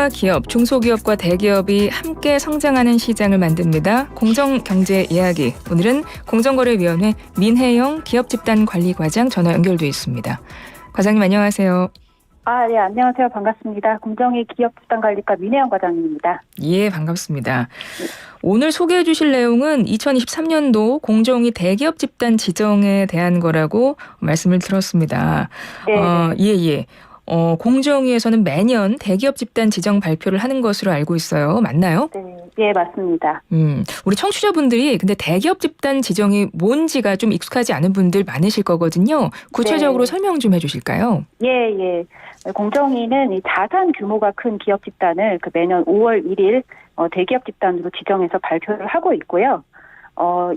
소규모와 기업, 중소기업과 대기업이 함께 성장하는 시장을 만듭니다. 공정경제 이야기. 오늘은 공정거래위원회 민혜영 기업집단관리과장 전화 연결돼 있습니다. 과장님 안녕하세요. 네, 안녕하세요. 반갑습니다. 공정위 기업집단관리과 민혜영 과장입니다. 예, 반갑습니다. 오늘 소개해 주실 내용은 2023년도 공정위 대기업 집단 지정에 대한 거라고 말씀을 들었습니다. 예. 공정위에서는 매년 대기업 집단 지정 발표를 하는 것으로 알고 있어요. 맞나요? 네, 맞습니다. 우리 청취자분들이 근데 대기업 집단 지정이 뭔지가 좀 익숙하지 않은 분들 많으실 거거든요. 구체적으로 설명 좀 해주실까요? 예. 공정위는 이 자산 규모가 큰 기업 집단을 매년 5월 1일 대기업 집단으로 지정해서 발표를 하고 있고요.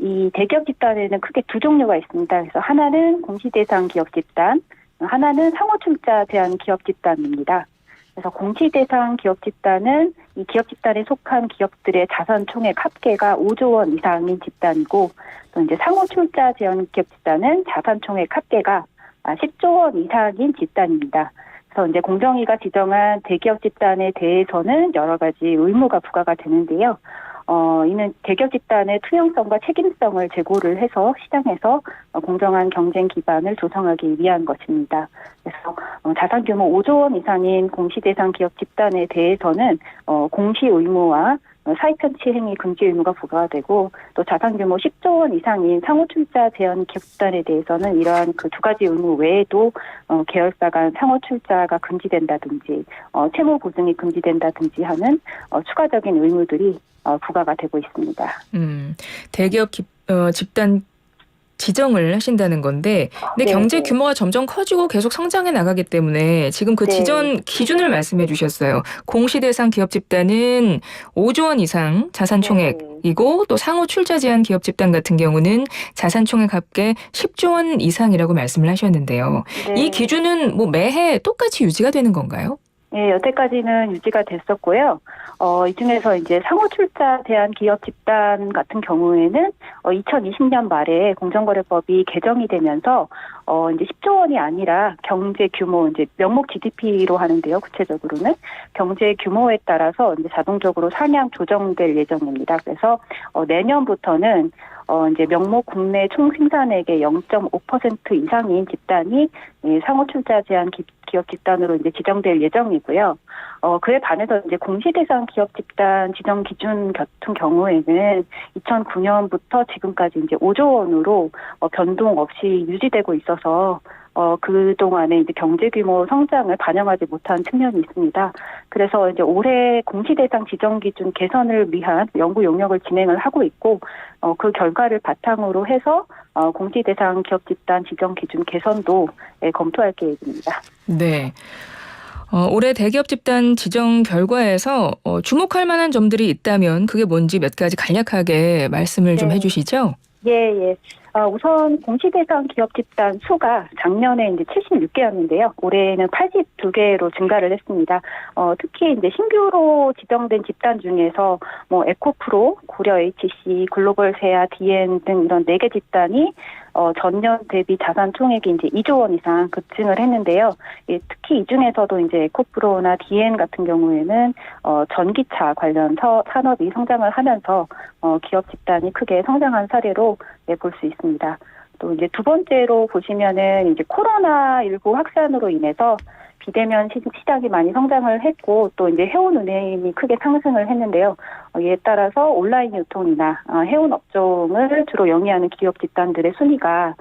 이 대기업 집단에는 크게 두 종류가 있습니다. 그래서 하나는 공시대상 기업 집단, 하나는 상호출자 제한 기업 집단입니다. 그래서 공시대상 기업 집단은 이 기업 집단에 속한 기업들의 자산 총액 합계가 5조 원 이상인 집단이고, 또 이제 상호출자 제한 기업 집단은 자산 총액 합계가 10조 원 이상인 집단입니다. 그래서 이제 공정위가 지정한 대기업 집단에 대해서는 여러 가지 의무가 부과가 되는데요. 이는 대기업 집단의 투명성과 책임성을 제고를 해서 시장에서 공정한 경쟁 기반을 조성하기 위한 것입니다. 그래서 자산 규모 5조 원 이상인 공시대상 기업 집단에 대해서는 공시 의무와 사익 편취 행위 금지 의무가 부과가 되고, 또 자산 규모 10조 원 이상인 상호출자 제한 기업 집단에 대해서는 이러한 그 두 가지 의무 외에도 계열사 간 상호출자가 금지된다든지 채무 보증이 금지된다든지 하는 추가적인 의무들이 부과가 되고 있습니다. 대기업 집단 지정을 하신다는 건데, 근데 경제 규모가 점점 커지고 계속 성장해 나가기 때문에 지금 그 지정 기준을 말씀해 주셨어요. 공시대상 기업 집단은 5조 원 이상 자산 총액이고, 또 상호 출자 제한 기업 집단 같은 경우는 자산 총액 합계 10조 원 이상이라고 말씀을 하셨는데요. 이 기준은 뭐 매해 똑같이 유지가 되는 건가요? 예, 여태까지는 유지가 됐었고요. 이 중에서 이제 상호출자 제한 기업 집단 같은 경우에는 2020년 말에 공정거래법이 개정이 되면서 이제 10조 원이 아니라 경제 규모, 이제 명목 GDP로 하는데요. 구체적으로는 경제 규모에 따라서 이제 자동적으로 상향 조정될 예정입니다. 그래서 내년부터는 이제 명목 국내 총생산액의 0.5% 이상인 집단이 상호출자 제한 기업 집단으로 이제 지정될 예정이고요. 그에 반해서 이제 공시대상 기업 집단 지정 기준 같은 경우에는 2009년부터 지금까지 이제 5조 원으로 변동 없이 유지되고 있어서 그동안에 이제 경제 규모 성장을 반영하지 못한 측면이 있습니다. 그래서 이제 올해 공시대상 지정 기준 개선을 위한 연구 용역을 진행을 하고 있고, 그 결과를 바탕으로 해서 공시대상 기업 집단 지정 기준 개선도 검토할 계획입니다. 네. 올해 대기업 집단 지정 결과에서 주목할 만한 점들이 있다면 그게 뭔지 몇 가지 간략하게 말씀을 좀 해주시죠. 예. 우선 공시대상 기업 집단 수가 작년에 이제 76개였는데요. 올해는 82개로 증가를 했습니다. 특히 이제 신규로 지정된 집단 중에서 뭐 에코프로, 고려 HC, 글로벌 세아, DN 등 이런 4개 집단이 전년 대비 자산 총액이 이제 2조 원 이상 급증을 했는데요. 특히 이 중에서도 이제 에코프로나 DN 같은 경우에는 전기차 관련 산업이 성장을 하면서 기업 집단이 크게 성장한 사례로 볼 수 있습니다. 또 이제 두 번째로 보시면은 이제 코로나19 확산으로 인해서 비대면 시장이 많이 성장을 했고, 또 이제 해운 운임이 크게 상승을 했는데요. 이에 따라서 온라인 유통이나 해운 업종을 주로 영위하는 기업 집단들의 순위가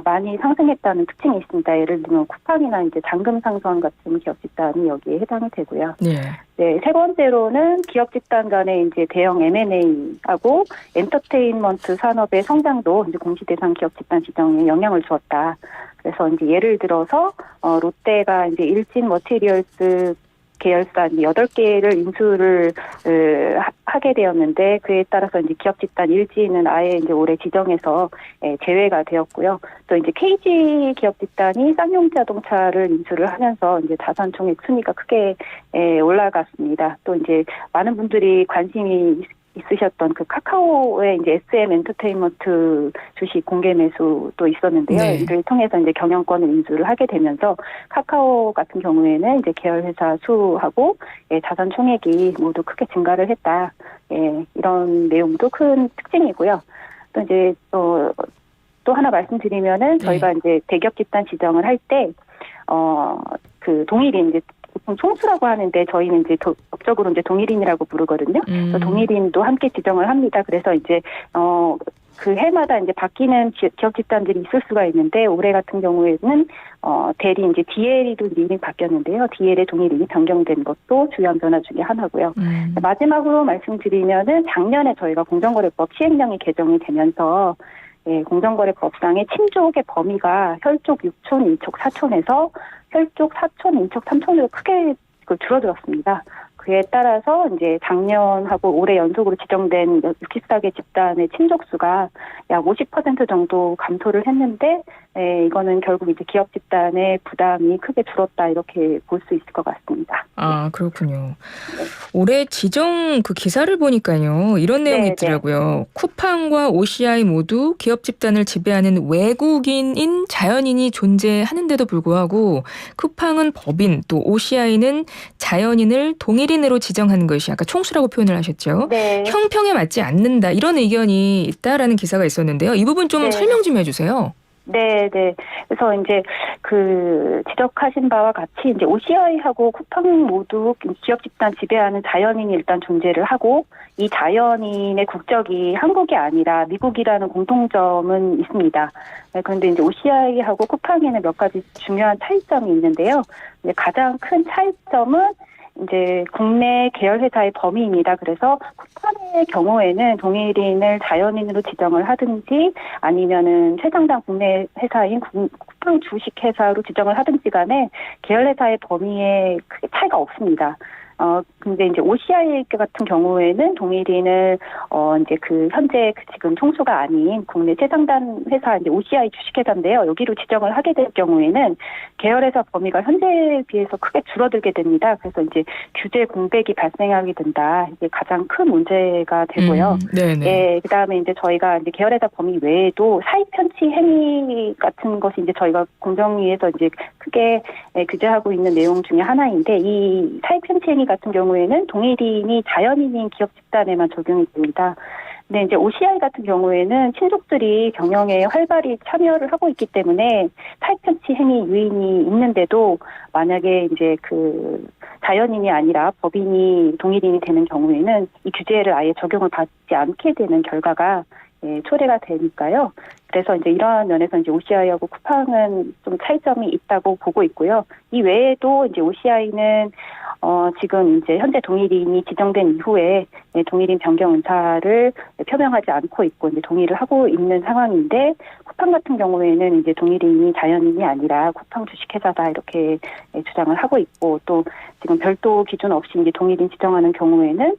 많이 상승했다는 특징이 있습니다. 예를 들면 쿠팡이나 이제 장금상선 같은 기업 집단이 여기에 해당이 되고요. 네, 세 번째로는 기업 집단 간의 이제 대형 M&A하고 엔터테인먼트 산업의 성장도 이제 공시대상 기업 집단 지정에 영향을 주었다. 그래서 이제 예를 들어서 롯데가 이제 일진 머티리얼스 계열사 8개를 인수를 하게 되었는데, 그에 따라서 이제 기업 집단 일지는 아예 이제 올해 지정해서 제외가 되었고요. 또 이제 KG 기업 집단이 쌍용 자동차를 인수를 하면서 이제 자산 총액 순위가 크게 올라갔습니다. 또 이제 많은 분들이 관심이 있으셨던 그 카카오의 이제 SM 엔터테인먼트 주식 공개 매수도 있었는데요. 네. 이를 통해서 이제 경영권을 인수를 하게 되면서 카카오 같은 경우에는 이제 계열회사 수하고 자산 총액이 모두 크게 증가를 했다. 이런 내용도 큰 특징이고요. 또 이제 또 하나 말씀드리면은 저희가 이제 대기업 집단 지정을 할 때 그 동일인 이제 보통 총수라고 하는데 저희는 이제 법적으로 이제 동일인이라고 부르거든요. 그래서 동일인도 함께 지정을 합니다. 그래서 이제 그 해마다 이제 바뀌는 기업 집단들이 있을 수가 있는데 올해 같은 경우에는 대리 이제 DL이도 이제 이름이 바뀌었는데요. DL의 동일인이 변경된 것도 주요한 변화 중에 하나고요. 마지막으로 말씀드리면은 작년에 저희가 공정거래법 시행령이 개정이 되면서 공정거래법상의 친족의 범위가 혈족 6촌, 인척 4촌에서 혈족 4촌, 인척 3촌으로 크게 줄어들었습니다. 그에 따라서 이제 작년하고 올해 연속으로 지정된 64개 집단의 친족 수가 약 50% 정도 감소를 했는데, 이거는 결국 이제 기업 집단의 부담이 크게 줄었다 이렇게 볼 수 있을 것 같습니다. 아, 그렇군요. 올해 지정 그 기사를 보니까요. 이런 내용이 있더라고요. 쿠팡과 OCI 모두 기업 집단을 지배하는 외국인인 자연인이 존재하는데도 불구하고 쿠팡은 법인, 또 OCI는 자연인을 동일인으로 지정하는 것이 아까 총수라고 표현을 하셨죠. 네. 형평에 맞지 않는다. 이런 의견이 있다라는 기사가 있었는데요. 이 부분 좀 설명 좀 해주세요. 네. 그래서 이제 그 지적하신 바와 같이 이제 OCI하고 쿠팡 모두 기업 집단 지배하는 자연인이 일단 존재를 하고 이 자연인의 국적이 한국이 아니라 미국이라는 공통점은 있습니다. 그런데 이제 OCI하고 쿠팡에는 몇 가지 중요한 차이점이 있는데요. 이제 가장 큰 차이점은 이제 국내 계열회사의 범위입니다. 그래서 쿠팡의 경우에는 동일인을 자연인으로 지정을 하든지 아니면은 최상당 국내 회사인 쿠팡 주식회사로 지정을 하든지 간에 계열회사의 범위에 크게 차이가 없습니다. 근데 이제 OCI 같은 경우에는 동일인을 이제 그 현재 지금 총수가 아닌 국내 최상단 회사 이제 OCI 주식회사인데요. 여기로 지정을 하게 될 경우에는 계열회사 범위가 현재에 비해서 크게 줄어들게 됩니다. 그래서 이제 규제 공백이 발생하게 된다. 이게 가장 큰 문제가 되고요. 네네. 그다음에 이제 저희가 이제 계열회사 범위 외에도 사익 편취 행위 같은 것이 이제 저희가 공정위에서 이제 크게 규제하고 있는 내용 중에 하나인데 이 사익 편취 행위 같은 경우에는 동일인이 자연인인 기업 집단에만 적용이 됩니다. 근데 이제 OCI 같은 경우에는 친족들이 경영에 활발히 참여를 하고 있기 때문에 사익 편취 행위 유인이 있는데도 만약에 이제 그 자연인이 아니라 법인이 동일인이 되는 경우에는 이 규제를 아예 적용을 받지 않게 되는 결과가 초래가 되니까요. 그래서 이제 이러한 면에서 이제 OCI하고 쿠팡은 좀 차이점이 있다고 보고 있고요. 이 외에도 이제 OCI는 지금 이제 현재 동일인이 지정된 이후에 동일인 변경 의사를 표명하지 않고 있고 이제 동의를 하고 있는 상황인데 쿠팡 같은 경우에는 이제 동일인이 자연인이 아니라 쿠팡 주식회사다 이렇게 주장을 하고 있고 또 지금 별도 기준 없이 이제 동일인 지정하는 경우에는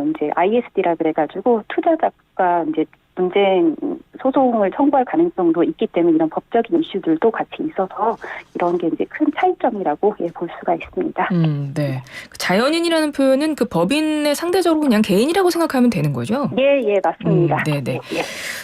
이제 ISD라 그래가지고 투자자가 이제 분쟁 소송을 청구할 가능성도 있기 때문에 이런 법적인 이슈들도 같이 있어서 이런 게 이제 큰 차이점이라고 볼 수가 있습니다. 네. 자연인이라는 표현은 그 법인의 상대적으로 그냥 개인이라고 생각하면 되는 거죠? 예, 맞습니다. 네네.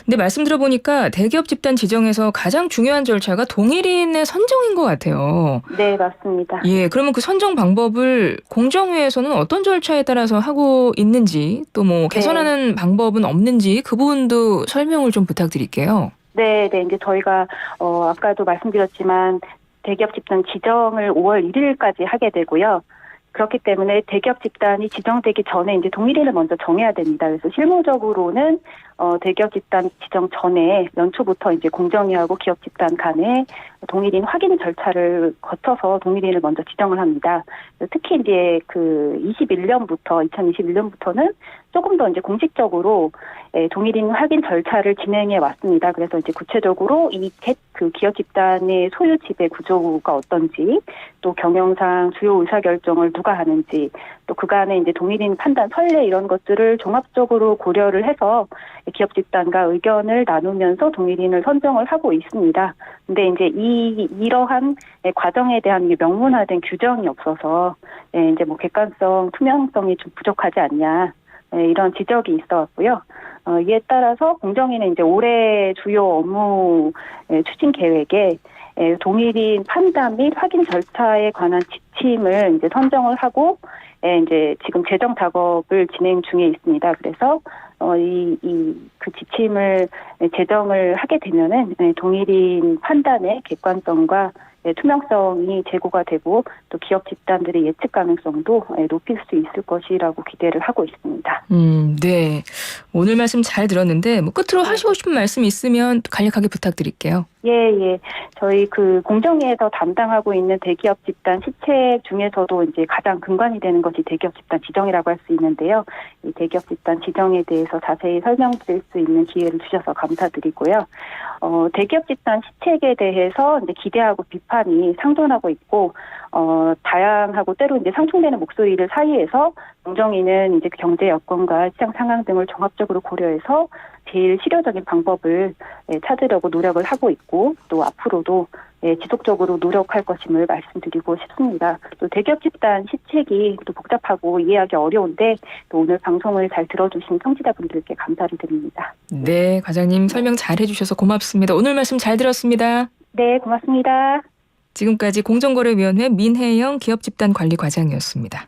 근데 말씀 들어보니까 대기업 집단 지정에서 가장 중요한 절차가 동일인의 선정인 것 같아요. 네, 맞습니다. 예, 그러면 그 선정 방법을 공정위에서는 어떤 절차에 따라서 하고 있는지 또 뭐 개선하는 방법은 없는지 그 부분도 설명을 좀 부탁드릴게요. 네, 이제 저희가 아까도 말씀드렸지만 대기업 집단 지정을 5월 1일까지 하게 되고요. 그렇기 때문에 대기업 집단이 지정되기 전에 이제 동일인을 먼저 정해야 됩니다. 그래서 실무적으로는 대기업 집단 지정 전에 연초부터 이제 공정위하고 기업 집단 간에 동일인 확인 절차를 거쳐서 동일인을 먼저 지정을 합니다. 특히 이제 그 2021년부터는 조금 더 이제 공식적으로 동일인 확인 절차를 진행해 왔습니다. 그래서 이제 구체적으로 그 기업 집단의 소유 지배 구조가 어떤지, 또 경영상 주요 의사결정을 누가 하는지, 또 그간의 이제 동일인 판단 선례 이런 것들을 종합적으로 고려를 해서 기업 집단과 의견을 나누면서 동일인을 선정을 하고 있습니다. 근데 이제 이러한 과정에 대한 명문화된 규정이 없어서 이제 뭐 객관성, 투명성이 좀 부족하지 않냐. 이런 지적이 있어 왔고요. 이에 따라서 공정위는 이제 올해 주요 업무 추진 계획에 동일인 판단 및 확인 절차에 관한 지침을 이제 선정을 하고 이제 지금 제정 작업을 진행 중에 있습니다. 그래서 그 지침을 제정을 하게 되면은 동일인 판단의 객관성과 투명성이 제고가 되고 또 기업 집단들의 예측 가능성도 높일 수 있을 것이라고 기대를 하고 있습니다. 네. 오늘 말씀 잘 들었는데 뭐 끝으로 하시고 싶은 말씀 있으면 간략하게 부탁드릴게요. 예. 저희 그 공정위에서 담당하고 있는 대기업 집단 시책 중에서도 이제 가장 근간이 되는 것이 대기업 집단 지정이라고 할 수 있는데요. 이 대기업 집단 지정에 대해서 자세히 설명드릴 수 있는 기회를 주셔서 감사드리고요. 대기업 집단 시책에 대해서 이제 기대하고 비판이 상존하고 있고, 다양하고 때로 이제 상충되는 목소리를 사이에서 공정위는 이제 경제 여건과 시장 상황 등을 종합적으로 고려해서 제일 실효적인 방법을 찾으려고 노력을 하고 있고 또 앞으로도 지속적으로 노력할 것임을 말씀드리고 싶습니다. 또 대기업 집단 시책이 또 복잡하고 이해하기 어려운데 또 오늘 방송을 잘 들어주신 청취자분들께 감사를 드립니다. 네, 과장님 설명 잘 해주셔서 고맙습니다. 오늘 말씀 잘 들었습니다. 네, 고맙습니다. 지금까지 공정거래위원회 민혜영 기업집단관리과장이었습니다.